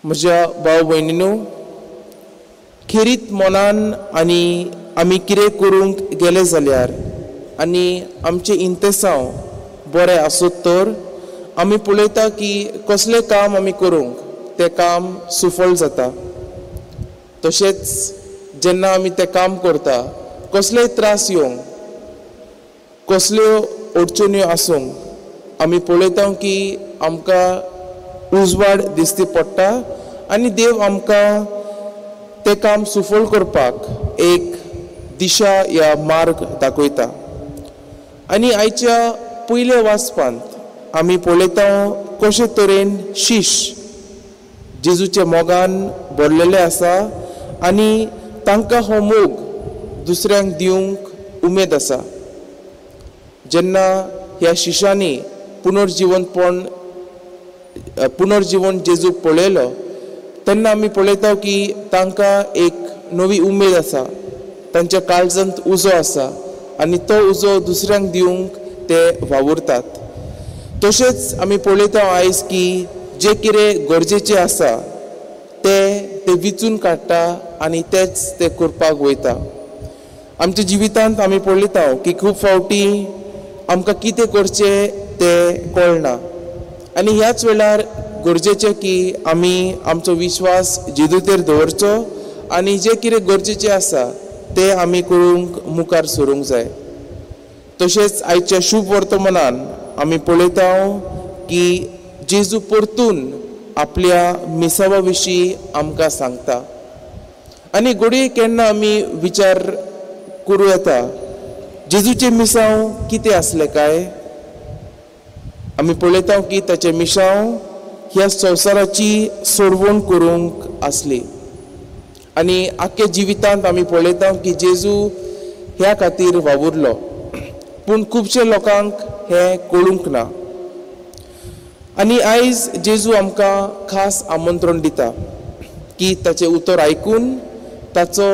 म्हज्या भाव भयणीनो, खेरीत मनान आनी आमी कितें करूंक गेले जाल्यार आनी आमचे इंतेसांव बरें आसत तर आमी पळयता की कसलें काम आमी करूंक तें काम सुफल जाता. तशेंच जेन्ना आमी तें काम करता, कसलेय त्रास येवंक, कसल्यो अडचण्यो आसूंक, आमी पळयता की आमकां उजवाड दिश्टी पडटा आनी देव आमकां तें काम सुफल करपाक एक दिशा या मार्ग दाखयता. आनी आयच्या पयल्या वाचपांत आमी पळयता कशे तरेन शिश्य जेजूच्या मोगान भरलेले आसा आनी तांकां हो मोग दुसऱ्यांक दिवंक उमेद आसा. जेन्ना ह्या शिश्यांनी पुनर्जीवन जेजूक पळयलो तेन्ना आमी पळयता की तांकां एक नवी उमेद आसा, तांच्या काळजांत उजो आसा आनी तो उजो दुसऱ्यांक दिवंक ते वावुरतात. तशेंच आमी पळयता आयज की जे कितें गरजेचें आसा ते विचून काडटा आनी तेच ते करपाक वयता. आमच्या जिवितांत आमी पळयता की खूब फावटी आमकां कितें करचें तें कळना आनी ह्याच वेळार गरजेचें की आमी आमचो विश्वास जेजूचेर दवरचो आनी जें कितें गरजेचें आसा तें आमी करूंक मुखार सरूंक जाय. तशेंच आयच्या शुभ वर्तमानान आमी पळयता की जेजू परतून आपल्या मिसावा विशीं आमकां सांगता आनी घडये केन्ना आमी विचार करूं येता जेजूचें मिसाव कितें आसलें काय. आमी पळयता की ताचें मिसाव ह्या संवसाराची सोडवण करूंक आसली आनी आख्या जिवितांत आमी पळयता की जेजू ह्या खातीर वावुरलो, पूण खुबशे लोकांक हें कळूंक ना. आनी आयज जेजू आमकां खास आमंत्रण दिता की ताचें उतर आयकून ताचो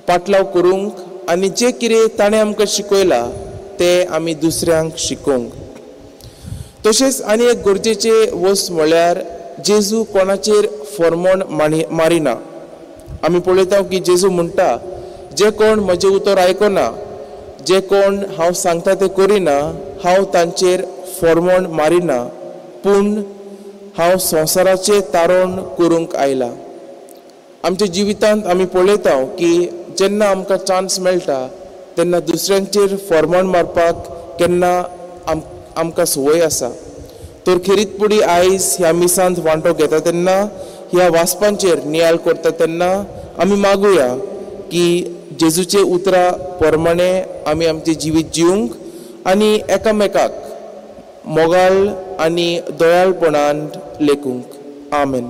पाटलाव करूंक आनी जें कितें ताणें आमकां शिकयलां तें आमी दुसऱ्यांक शिकोवंक. तशेंच आनी एक गरजेचें वस्त म्हळ्यार जेजू कोणाचेर फर्मोण मारिना. आमी पळयता की जेजू म्हणटा, जे कोण म्हजें उतर आयकना, जे कोण हांव सांगता तें करिना, हांव तांचेर फर्मोण मारिना, पूण हांव संवसाराचें तारण करूंक आयला. आमच्या जिवितांत आमी पळयता की जेन्ना आमकां चान्स मेळटा तेन्ना दुसऱ्यांचेर फर्मोण मारपाक केन्ना आमकां संवय आसा. तर खेरीत पुडी आयज ह्या मिसांत वांटो घेता तेन्ना ह्या वाचपांचेर नियाळ करता तेन्ना आमी मागुया की जेजूचे उतरा प्रमाणे आमी आमचें जिवीत जिवंक आनी एकामेकाक मोगाळ आनी दयाळपणान लेखूंक. आमेन.